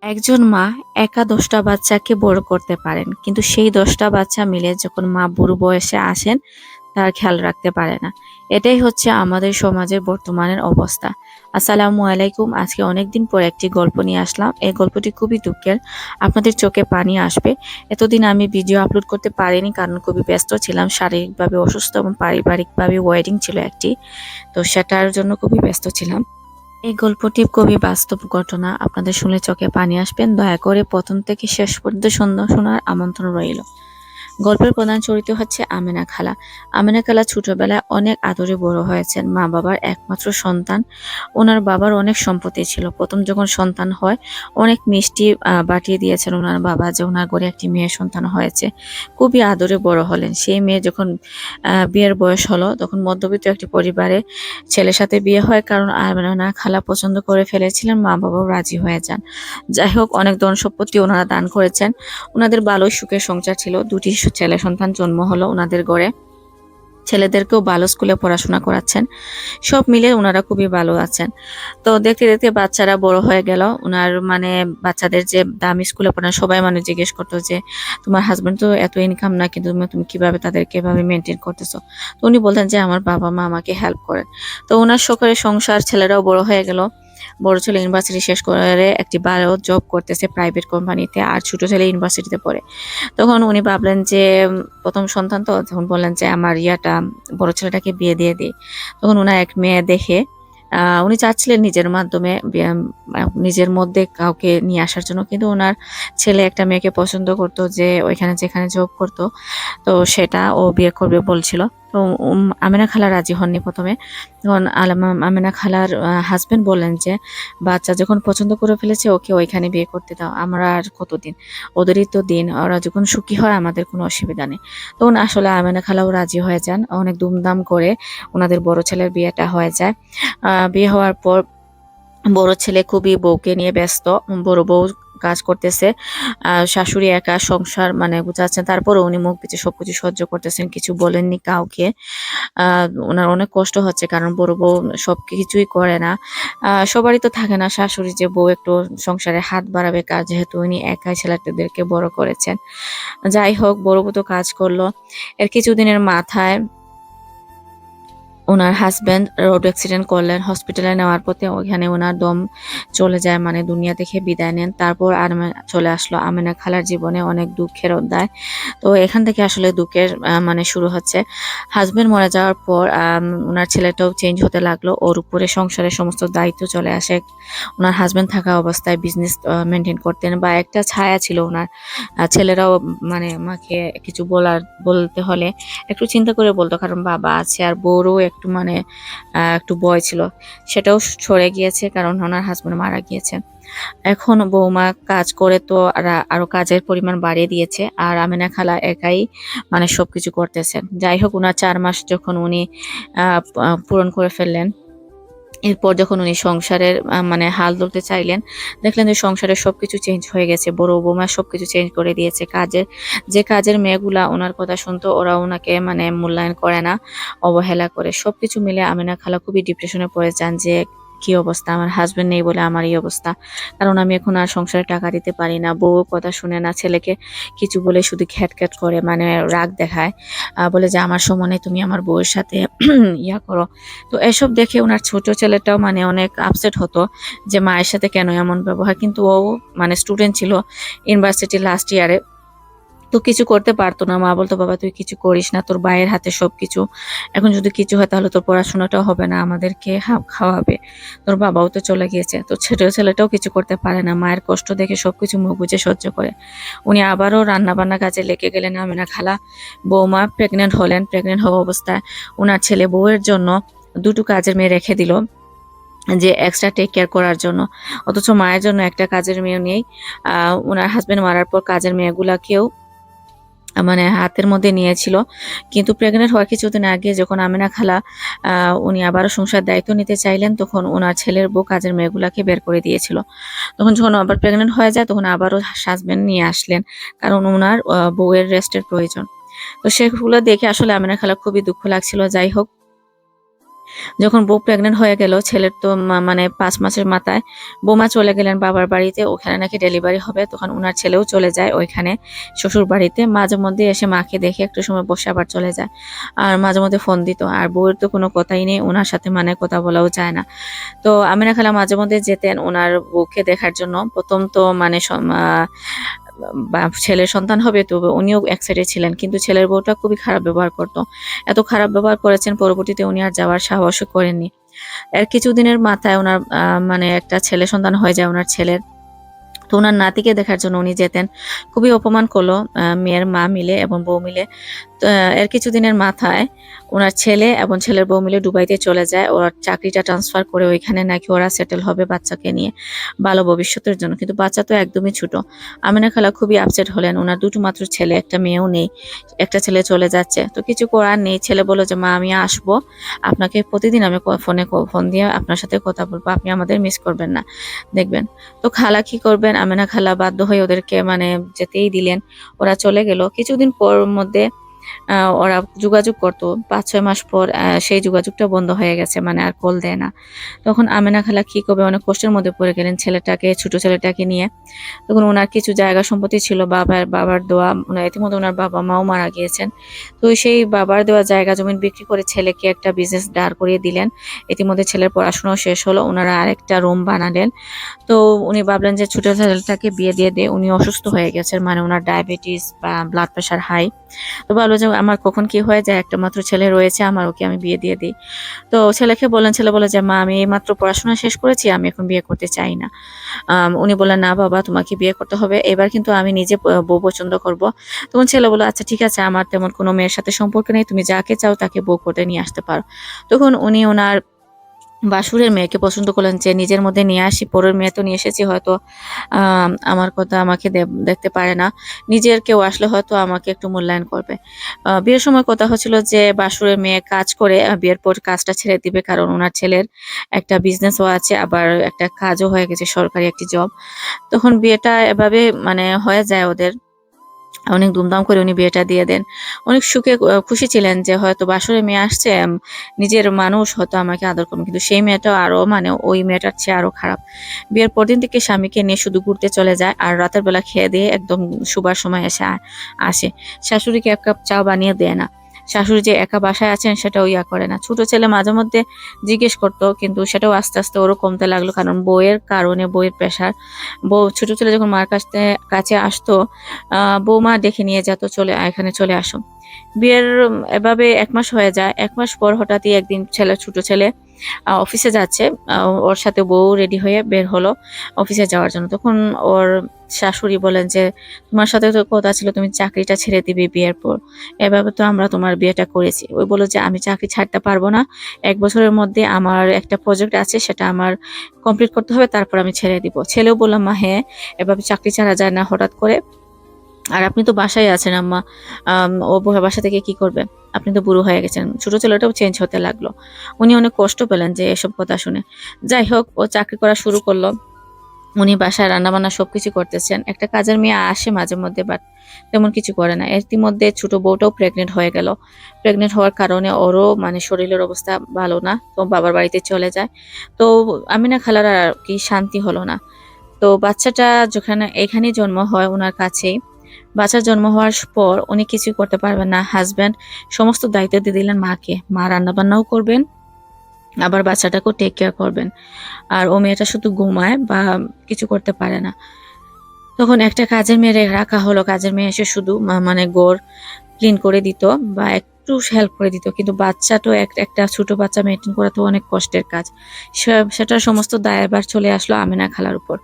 একজন মা একা ১০টা বাচ্চাকে বড় করতে পারেন। কিন্তু সেই ১০টা বাচ্চা মিলে যখন মা বুড়ো বয়সে আসেন, তার খেয়াল রাখতে পারে না। এটাই হচ্ছে আমাদের সমাজের বর্তমানের অবস্থা। আসসালামু আলাইকুম। আজকে অনেকদিন পর একটি গল্প নিয়ে আসলাম। এই গল্পটি খুবই দুঃখের। আপনাদের চোখে পানি আসবে। এতদিন আমি ভিডিও আপলোড করতে পারিনি কারণ খুবই ব্যস্ত ছিলাম। শারীরিকভাবে অসুস্থ এবং পারিবারিকভাবে ওয়েডিং ছিল একটি। তো সেটার জন্য খুবই ব্যস্ত ছিলাম। এই গল্পটি খুবই বাস্তব ঘটনা। আপনাদের শুনলে চোখে পানি আসবেন। দয়া করে প্রথম থেকে শেষ পর্যন্ত শোনার আমন্ত্রণ রইল। গল্পের প্রধান চরিত্র হচ্ছে আমেনা খালা। আমেনা খালা ছোটবেলায় অনেক আদরে বড় হয়েছেন। মা বাবার একমাত্র সন্তান। ওনার বাবার অনেক সম্পত্তি ছিল। প্রথম যখন সন্তান হয় অনেক মিষ্টি পাঠিয়ে দিয়েছেন ওনার বাবা যে ওনার ঘরে একটি মেয়ে সন্তান হয়েছে। খুবই আদরে বড় হলেন। সেই মেয়ে যখন বিয়ের বয়স হলো তখন মধ্যবিত্ত একটি পরিবারে ছেলের সাথে বিয়ে হয়, কারণ আমেনা খালা পছন্দ করে ফেলেছিলেন। মা বাবাও রাজি হয়ে যান। যাই হোক, অনেক ধন সম্পত্তি ওনারা দান করেছেন। ওনাদের ভালোই সুখের সংসার ছিল। দুটি ছেলে সন্তান জন্ম হলো ওনাদের ঘরে। ছেলেদেরকেও ভালো স্কুলে পড়াশোনা করাচ্ছেন। সব মিলে ওনারা খুবই ভালো আছেন। তো দেখতে দেখতে বাচ্চারা বড় হয়ে গেল। ওনার মানে বাচ্চাদের যে দামি স্কুলে পড়ান, সবাই মানে জিজ্ঞেস করতো যে তোমার হাজবেন্ড তো এত ইনকাম না, কিন্তু তুমি কিভাবে তাদেরকে এভাবে মেনটেন করতেছো। তো উনি বলতেন যে আমার বাবা মা আমাকে হেল্প করেন। তো ওনার শখের সংসার, ছেলেরাও বড় হয়ে গেল। বড় ছেলে ইউনিভার্সিটি শেষ করে একটি ভালো জব করতেছে প্রাইভেট কোম্পানিতে, আর ছোট ছেলে ইউনিভার্সিটিতে পড়ে। তখন উনি ভাবলেন যে প্রথম সন্তান তো, তখন বললেন যে আমার বড় ছেলেটাকে বিয়ে দিয়ে দিই। তখন ওনার এক মেয়ে দেখে উনি চাচ্ছিলেন নিজের মাধ্যমে নিজের মধ্যে কাউকে নিয়ে আসার জন্য, কিন্তু ওনার ছেলে একটা মেয়েকে পছন্দ করতো যে ওইখানে যেখানে জব করতো। তো সেটা ও বিয়ে করবে বলছিল। তো আমেনা খালা রাজি হননি প্রথমে। তখন আমেনা খালার হাজবেন্ড বললেন যে বাচ্চা যখন পছন্দ করে ফেলেছে ওকে ওইখানে বিয়ে করতে দাও, আমরা আর কতদিন, ওদেরই তো দিন, ওরা যখন সুখী হয় আমাদের কোনো অসুবিধা নেই। তখন আসলে আমেনা খালাও রাজি হয়ে যান। অনেক ধুমধাম করে ওনাদের বড় ছেলের বিয়েটা হয়ে যায়। বিয়ে হওয়ার পর বড় ছেলে খুবই বউকে নিয়ে ব্যস্ত। বড় বউ কাজ করতেছে। শাশুড়ি একা সংসার মানে গুছাচ্ছেন। তারপরে উনি মুখ বুজে সবকিছু সহ্য করতেছেন, কিছু বলেননি কাউকে। ওনার অনেক কষ্ট হচ্ছে কারণ বড় বউ সবকিছুই করে না। সবারই তো থাকে না শাশুড়ি যে বউ একটু সংসারে হাত বাড়াবে কাজ, যেহেতু উনি একাই ছেলেদেরকে বড় করেছেন। যাই হোক, বড় বউ তো কাজ করলো। এর কিছুদিনের মাথায় ওনার হাজবেন্ড রোড অ্যাক্সিডেন্ট করলেন। হসপিটালে নেওয়ার পথে ওইখানে ওনার দম চলে যায়, মানে দুনিয়া থেকে বিদায় নেন। তারপর আর চলে আসলো আমেনা খালার জীবনে অনেক দুঃখের অধ্যায়। তো এখান থেকে আসলে দুঃখের মানে শুরু হচ্ছে। হাজবেন্ড মারা যাওয়ার পর ওনার ছেলেটাও চেঞ্জ হতে লাগলো। ওর উপরে সংসারের সমস্ত দায়িত্ব চলে আসে। ওনার হাজবেন্ড থাকা অবস্থায় বিজনেস মেনটেন করতেন, বা একটা ছায়া ছিল ওনার। ছেলেরাও মানে মাকে কিছু বলতে হলে একটু চিন্তা করে বলতো, কারণ বাবা আছে। আর বউরও একটু মানে একটু ভয় ছিল। সেটাও সরে গিয়েছে কারণ ওনার হাজবেন্ড মারা গিয়েছেন। এখন বৌমা কাজ করে তো আরো কাজের পরিমাণ বাড়িয়ে দিয়েছে, আর আমেনা খালা একাই মানে সবকিছু করতেছেন। যাই হোক, ওনার 4 মাস যখন উনি পূরণ করে ফেললেন, এরপর যখন উনি সংসারের মানে হাল ধরতে চাইলেন, দেখলেন যে সংসারের সবকিছু চেঞ্জ হয়ে গেছে। বড় বৌমা সবকিছু চেঞ্জ করে দিয়েছে। কাজের মেয়েগুলা ওনার কথা শুনতো, ওরা ওনাকে মানে মূল্যায়ন করে না, অবহেলা করে। সবকিছু মিলে আমিনা খালা খুবই ডিপ্রেশনে পড়ে যান যে কি অবস্থা, আমার হাজবেন্ড নেই বলে আমার এই অবস্থা। কারণ আমি এখন আর সংসারে টাকা দিতে পারি না, বউ কথা শুনে না, ছেলেকে কিছু বলে শুধু খ্যাট করে মানে রাগ দেখায়। বলে যে আমার সময় নেই, তুমি আমার বউয়ের সাথে ইয়া করো। তো এসব দেখে ওনার ছোট ছেলেটাও মানে অনেক আপসেট হতো যে মায়ের সাথে কেন এমন ব্যবহার। কিন্তু ও মানে স্টুডেন্ট ছিল, ইউনিভার্সিটি লাস্ট ইয়ারে, তো কিছু করতে পারতো না। মা বলতো বাবা তুই কিছু করিস না, তোর ভাইয়ের হাতে সবকিছু, এখন যদি কিছু হয় তাহলে তোর পড়াশোনাটাও হবে না, আমাদেরকে খাওয়াবে, তোর বাবাও তো চলে গিয়েছে। তো ছোট ছেলেটাও কিছু করতে পারে না, মায়ের কষ্ট দেখে সবকিছু মুখ বুজে সহ্য করে। উনি আবারও রান্না বান্না কাজে লেগে গেলেন। আমিনা খালা বৌমা প্রেগনেন্ট হলেন। প্রেগনেন্ট হওয়া অবস্থায় ওনার ছেলে বউয়ের জন্য দুটো কাজের মেয়ে রেখে দিল, যে এক্সট্রা টেক কেয়ার করার জন্য। অথচ মায়ের জন্য একটা কাজের মেয়ে নেই। ওনার হাজবেন্ড মারার পর কাজের মেয়েগুলাকেও মানে হাতের মধ্যে নিয়েছিল। কিন্তু প্রেগনেন্ট হওয়ার কিছুদিন আগে যখন আমেনা খালা উনি আবারও সংসার দায়িত্ব নিতে চাইলেন, তখন ওনার ছেলের বউ কাজের মেয়েগুলাকে বের করে দিয়েছিল। তখন যখন আবার প্রেগনেন্ট হয়ে যায় তখন আবারও হাজবেন্ড নিয়ে আসলেন, কারণ ওনার বউয়ের রেস্টের প্রয়োজন। তো সেগুলো দেখে আসলে আমেনা খালা খুবই দুঃখ লাগছিল। যাই হোক, যখন বউ প্রেগনেন্ট হয়ে গেল, ছেলের তো মানে 5 মাসের মাথায় বৌমা চলে গেলেন বাবার বাড়িতে, ওখানে নাকি ডেলিভারি হবে। তখন উনার ছেলেও চলে যায় ওইখানে শ্বশুর বাড়িতে। মাঝে মধ্যে এসে মাকে দেখে একটু সময় বসে আবার চলে যায়, আর মাঝে মধ্যে ফোন দিত। আর বউয়ের তো কোনো কথাই নেই, ওনার সাথে মানে কথা বলাও যায় না। তো আমিনা খালা মাঝে মধ্যে যেতেন ওনার বউকে দেখার জন্য। প্রথম তো মানে বা ছেলের সন্তান হবে, তো উনিও এক সাইডে ছিলেন, কিন্তু ছেলের বউটা খুবই খারাপ ব্যবহার করতো। এত খারাপ ব্যবহার করেছেন, পরবর্তীতে উনি আর যাওয়ার সাহসও করেননি। এর কিছুদিনের মাথায় ওনার মানে একটা ছেলে সন্তান হয়ে যায় ওনার ছেলের। তো ওনার নাতিকে দেখার জন্য উনি যেতেন। খুবই অপমান করলো মেয়ের মা মিলে এবং বউ মিলে। তো এর কিছুদিনের মাথায় ওনার ছেলে এবং ছেলের বউ মিলে দুবাইতে চলে যায়। ওর চাকরিটা ট্রান্সফার করে ওইখানে নাকি ওরা সেটেল হবে বাচ্চাকে নিয়ে, ভালো ভবিষ্যতের জন্য। কিন্তু বাচ্চা তো একদমই ছোট। আমিনা খালা খুবই আপসেট হলেন। ওনার দুটো মাত্র ছেলে, একটা মেয়েও নেই। একটা ছেলে চলে যাচ্ছে, তো কিছু করার নেই। ছেলে বলল যে মা আমি আসবো, আপনাকে প্রতিদিন আমি ফোন দিয়ে আপনার সাথে কথা বলবো, আপনি আমাদের মিস করবেন না, দেখবেন। তো খালা কি করবেন, আমেনা খালা বাধ্য হয়ে ওদেরকে মানে যেতেই দিলেন। ওরা চলে গেল। কিছুদিন পর মধ্যে ওরা যোগাযোগ করতো। 5-6 মাস পর সেই যোগাযোগটা বন্ধ হয়ে গেছে, মানে আর কল দেয় না। তখন আমেনা খালা কি করবে, অনেক কষ্টের মধ্যে পড়ে গেলেন ছেলেটাকে, ছোট ছেলেটাকে নিয়ে। তখন ওনার কিছু জায়গা সম্পত্তি ছিল, বাবার দেওয়া, ইতিমধ্যে ওনার বাবা মাও মারা গিয়েছেন। তো সেই বাবার দেওয়া জায়গা জমি বিক্রি করে ছেলেকে একটা বিজনেস দাঁড় করিয়ে দিলেন। ইতিমধ্যে ছেলের পড়াশোনাও শেষ হলো, ওনারা আরেকটা রুম বানালেন। তো উনি ভাবলেন যে ছোট ছেলেটাকে বিয়ে দিয়ে দিয়ে, উনি অসুস্থ হয়ে গেছেন, মানে ওনার ডায়াবেটিস বা ব্লাড প্রেশার হাই। তো ভাবলো যে আমার কখন কি হয়ে যায়, একটা মাত্র ছেলে রয়েছে আমার, ওকে আমি বিয়ে দিয়ে দিই। তো ছেলেকে বললেন, ছেলে বলে যে মা আমি এইমাত্র পড়াশোনা শেষ করেছি, আমি এখন বিয়ে করতে চাই না। উনি বললেন না বাবা তোমাকে বিয়ে করতে হবে, এবার কিন্তু আমি নিজে বউ পছন্দ করব। তখন ছেলে বলল আচ্ছা ঠিক আছে, আমার তেমন কোনো মেয়ের সাথে সম্পর্ক নেই, তুমি যাকে চাও তাকে বউ করে নিয়ে আসতে পারো। তখন উনি ওনার বাসুরের মেয়েকে পছন্দ করলেন, যে নিজের মধ্যে নিয়ে আসি, পরের মেয়ে তো নিয়ে এসেছি, হয়তো আমার কথা আমাকে দেখতে পারে না, নিজের কেউ আসলে হয়তো আমাকে একটু মূল্যায়ন করবে। বিয়ের সময় কথা হচ্ছিল যে বাসুরের মেয়ে কাজ করে বিয়ের পর কাজটা ছেড়ে দিবে, কারণ ওনার ছেলের একটা বিজনেসও আছে, আবার একটা কাজও হয়ে গেছে, সরকারি একটি জব। তখন বিয়েটা এভাবে মানে হয়ে যায় ওদের। অনেক ধুমধাম করে উনি বিয়েটা দিয়ে দেন। অনেক সুখে খুশি ছিলেন যে হয়তো বাসরে মেয়ে আসছে, নিজের মানুষ হয়তো আমাকে আদর করবে। কিন্তু সেই মেয়েটাও আরো মানে ওই মেয়েটার চেয়ে আরো খারাপ। বিয়ের পরদিন থেকে স্বামীকে নিয়ে শুধু ঘুরতে চলে যায়, আর রাতের বেলা খেয়ে দিয়ে একদম শুবার সময় এসে আসে। শাশুড়িকে 1 কাপ চা বানিয়ে দেয় না। শাশুড়ি যে একা বাসায় আছেন সেটাও ইয়া করে না। ছোট ছেলে মাঝে মধ্যে জিজ্ঞেস করতো, কিন্তু সেটাও আস্তে আস্তে ওরও কমতে লাগলো, কারণ বউয়ের কারণে, বউয়ের প্রেশার। ছোট ছেলে যখন মার কাছে আসতো, বৌমা ডেকে নিয়ে যেত, এখানে চলে আসো। বিয়ের এভাবে 1 মাস হয়ে যায়। 1 মাস পর হঠাৎই একদিন ছোট ছেলে অফিসে যাচ্ছে। ওর সাথে বউ রেডি হয়ে বের হলো অফিসে যাওয়ার জন্য। তখন ওর শাশুড়ি বলেন যে তোমার সাথে তো কথা ছিল তুমি চাকরিটা ছেড়ে দিবে বিয়ের পর, এভাবে তো আমরা তোমার বিয়েটা করেছি। ওই বললো যে আমি চাকরি ছাড়তে পারবো না, 1 বছরের মধ্যে আমার একটা প্রজেক্ট আছে, সেটা আমার কমপ্লিট করতে হবে, তারপর আমি ছেড়ে দিব। ছেলেও বললাম মা হ্যাঁ, এভাবে চাকরি ছাড়া যায় না হঠাৎ করে। আর আপনি তো বাসায় আছেন আম্মা, ও বাসা থেকে কি করবে, আপনি তো বুড়ো হয়ে গেছেন। ছোট ছেলেটাও চেঞ্জ হতে লাগলো। উনি অনেক কষ্ট পেলেন যে এসব কথা শুনে। যাই হোক, ও চাকরি করা শুরু করলো। উনি বাসায় রান্নাবান্না সবকিছু করতেছেন। একটা কাজের মেয়ে আসে মাঝে মধ্যে, বাট তেমন কিছু করে না। ইতিমধ্যে ছোট বউটাও প্রেগনেন্ট হয়ে গেল। প্রেগনেন্ট হওয়ার কারণে ওরও মানে শরীরের অবস্থা ভালো না, তো বাবার বাড়িতে চলে যায়। তো আমিনা খালার আর কি শান্তি হলো না। তো বাচ্চাটা যেখানে এখানেই জন্ম হয় ওনার কাছেই। বাচ্চার জন্ম হওয়ার পর উনি কিছুই করতে পারবেন না। হাজবেন্ড সমস্ত দায়িত্ব দিয়ে দিলেন মাকে। মা রান্না বান্নাও করবেন, আবার বাচ্চাটাকেও টেক কেয়ার করবেন। আর ও মেয়েটা শুধু ঘুমায় বা কিছু করতে পারে না। তখন একটা কাজের মেয়ে রাখা হলো। কাজের মেয়ে এসে শুধু মানে ঘর ক্লিন করে দিত বা একটু হেল্প করে দিত। কিন্তু বাচ্চাটা একটা ছোট বাচ্চা মেনটেন করা তো অনেক কষ্টের কাজ। সেটার সমস্ত দায়ভার চলে আসলো আমিনা খালার উপর।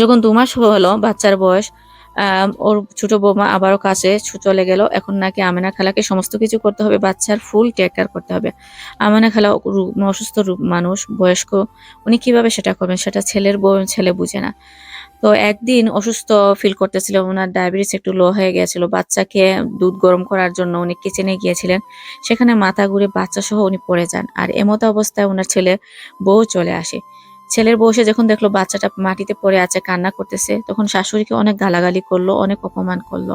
যখন 2 মাস হলো বাচ্চার বয়স, ওর ছোট বৌমা আবারও কাছে চলে গেল। এখন নাকি আমেনা খালাকে সমস্ত কিছু করতে হবে, বাচ্চার ফুল টেক কেয়ার করতে হবে। আমেনা খালা অসুস্থ মানুষ, বয়স্ক, উনি কিভাবে সেটা করবেন, সেটা ছেলের বউ, ছেলে বুঝে না। তো একদিন অসুস্থ ফিল করতেছিল, ওনার ডায়াবেটিস একটু লো হয়ে গিয়েছিল। বাচ্চাকে দুধ গরম করার জন্য উনি কিচেনে গিয়েছিলেন, সেখানে মাথা ঘুরে বাচ্চা সহ উনি পড়ে যান। আর এমতো অবস্থায় ওনার ছেলে বউ চলে আসে। ছেলের বউ এসে যখন দেখলো বাচ্চাটা মাটিতে পড়ে আছে, কান্না করতেছে, তখন শাশুড়িকে অনেক গালাগালি করলো, অনেক অপমান করলো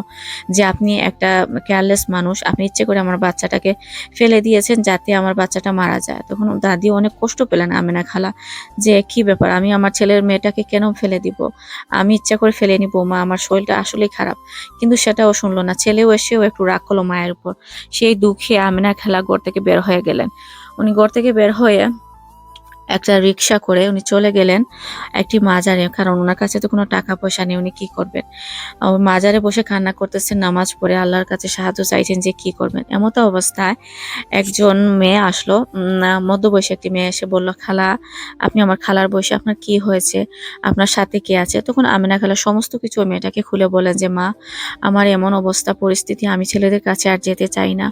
যে আপনি একটা কেয়ারলেস মানুষ, আপনি ইচ্ছে করে আমার বাচ্চাটাকে ফেলে দিয়েছেন যাতে আমার বাচ্চাটা মারা যায়। তখন দাদি অনেক কষ্ট পেলেন আমেনা খালা, যে কি ব্যাপার, আমি আমার ছেলের মেয়েটাকে কেন ফেলে দিব, আমি ইচ্ছা করে ফেলে নিব মা, আমার শরীরটা আসলেই খারাপ। কিন্তু সেটাও শুনলো না, ছেলেও এসেও একটু রাগ করলো মায়ের উপর। সেই দুঃখে আমেনা খালা ঘর থেকে বের হয়ে গেলেন। উনি ঘর থেকে বের হয়ে একটা রিক্সা করে উনি চলে গেলেন একটি মাজারে, কারণ ওনার কাছে তো কোনো টাকা পয়সা নেই, উনি কি করবেন। মাজারে বসে কান্না করতেছেন, নামাজ পড়ে আল্লাহর কাছে সাহায্য চাইছেন যে কি করবেন। এমতো অবস্থায় একজন মেয়ে আসলো, মধ্যবয়সী একটি মেয়ে এসে বলল, খালা আপনি আমার খালার বয়সে, আপনার কি হয়েছে, আপনার সাথে কে আছে। তখন আমিনা খালা সমস্ত কিছু ওই মেয়েটাকে খুলে বলেন যে মা, আমার এমন অবস্থা পরিস্থিতি, আমি ছেলেদের কাছে আর যেতে চাই না,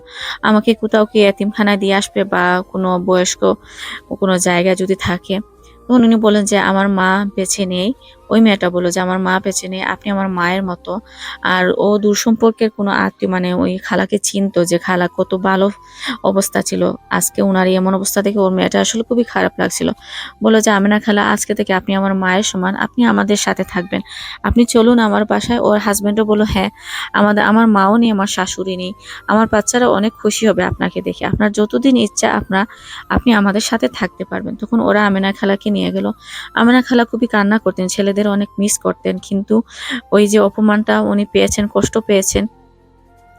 আমাকে কোথাও কি এতিমখানায় দিয়ে আসবে বা কোনো বয়স্ক কোনো জায়গায় যদি থাকে। তখন উনি বলেন যে আমার মা বেঁচে নেই। ওই মেয়েটা বলল যে আমার মা বেঁচে নেই, আপনি আমার মায়ের মতো। আর ও দূর সম্পর্কের কোনো আত্মীয়, মানে ওই খালাকে চিনতো, যে খালা কত ভালো অবস্থা ছিল, আজকে ওনার এমন অবস্থা দেখে ওর মেয়েটা আসলে খুবই খারাপ লাগছিল। বললো যে আমিনা খালা, আজকে থেকে আপনি আমার মায়ের সমান, আপনি আমাদের সাথে থাকবেন, আপনি চলুন আমার বাসায়। ওর হাজবেন্ডও বললো হ্যাঁ, আমার মাও নেই, আমার শাশুড়ি নেই, আমার বাচ্চারা অনেক খুশি হবে আপনাকে দেখে, আপনার যতদিন ইচ্ছা আপনি আমাদের সাথে থাকতে পারবেন। তখন ওরা আমেনা খালাকে নিয়ে গেল। আমেনা খালা খুবই কান্না করতেন, ছেলেদের অনেক মিস করতেন, কিন্তু ওই যে অপমানটা উনি পেয়েছেন, কষ্ট পেয়েছেন,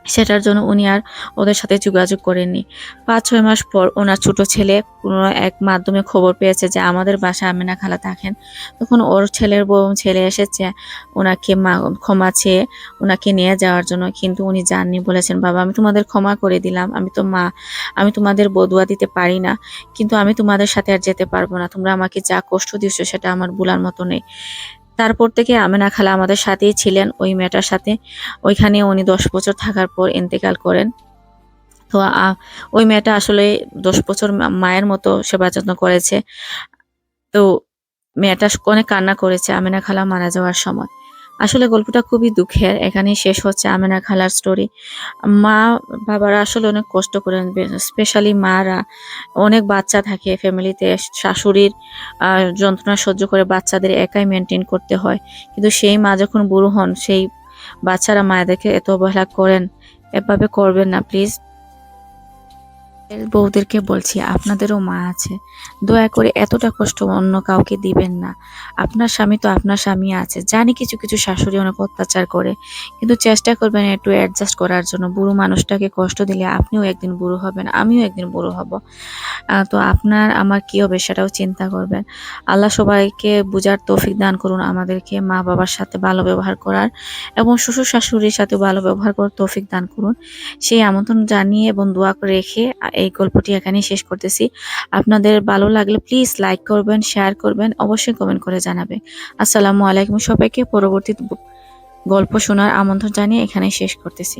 সেটার জন্য উনি আর ওদের সাথে যোগাযোগ করেননি। 5-6 মাস পর ওনার ছোট ছেলে কোনো এক মাধ্যমে খবর পেয়েছে যে আমাদের বাসায় আমেনা খালা থাকেন। তখন ওর ছেলের বউ ছেলে এসেছে ওনাকে ক্ষমা চেয়ে ওনাকে নিয়ে যাওয়ার জন্য, কিন্তু উনি যাননি। বলেছেন, বাবা আমি তোমাদের ক্ষমা করে দিলাম, আমি তো মা, আমি তোমাদের বদুয়া দিতে পারি না, কিন্তু আমি তোমাদের সাথে আর যেতে পারবো না, তোমরা আমাকে যা কষ্ট দিচ্ছ সেটা আমার ভুলার মতো নেই। তারপর থেকে আমেনা খালা আমাদের সাথেই ছিলেন, ওই মেয়েটার সাথে। ওইখানে উনি 10 বছর থাকার পর ইন্তেকাল করেন। তো ওই মেয়েটা আসলে 10 বছর মায়ের মতো সেবা যত্ন করেছে। তো মেয়েটা অনেক কান্না করেছে আমেনা খালা মারা যাওয়ার সময়। আসলে গল্পটা খুবই দুঃখের, এখানেই শেষ হচ্ছে আমেনা খালার স্টোরি। মা বাবারা আসলে অনেক কষ্ট করেন, স্পেশালি মারা। অনেক বাচ্চা থাকে ফ্যামিলিতে, শাশুড়ির যন্ত্রণা সহ্য করে বাচ্চাদের একাই মেনটেন করতে হয়, কিন্তু সেই মা যখন বুড়ো হন, সেই বাচ্চারা মায়েদেরকে এত অবহেলা করেন। এভাবে করবেন না প্লিজ। বউদেরকে বলছি, আপনাদেরও মা আছে, দয়া করে এতটা কষ্ট অন্য কাউকে দিবেন না। আপনার স্বামী তো আপনার স্বামী আছে, জানি কিছু কিছু শাশুড়ি অনেক অত্যাচার করে, কিন্তু চেষ্টা করবেন একটু অ্যাডজাস্ট করার জন্য। বুড়ো মানুষটাকে কষ্ট দিলে আপনিও একদিন বুড়ো হবেন, আমিও একদিন বুড়ো হব। তো আপনার আমার কি হবে সেটাও চিন্তা করবেন। আল্লাহ সবাইকে বুঝার তৌফিক দান করুন, আমাদেরকে মা বাবার সাথে ভালো ব্যবহার করার এবং শ্বশুর শাশুড়ির সাথে ভালো ব্যবহার করার তৌফিক দান করুন। সেই আমন্ত্রণ জানিয়ে এবং দোয়া করে রেখে এই গল্পটি এখানেই শেষ করতেছি। আপনাদের ভালো লাগলে প্লিজ লাইক করবেন, শেয়ার করবেন, অবশ্যই কমেন্ট করে জানাবেন। আসসালামু আলাইকুম সবাইকে। পরবর্তী গল্প শোনার আমন্ত্রণ জানিয়ে এখানেই শেষ করতেছি।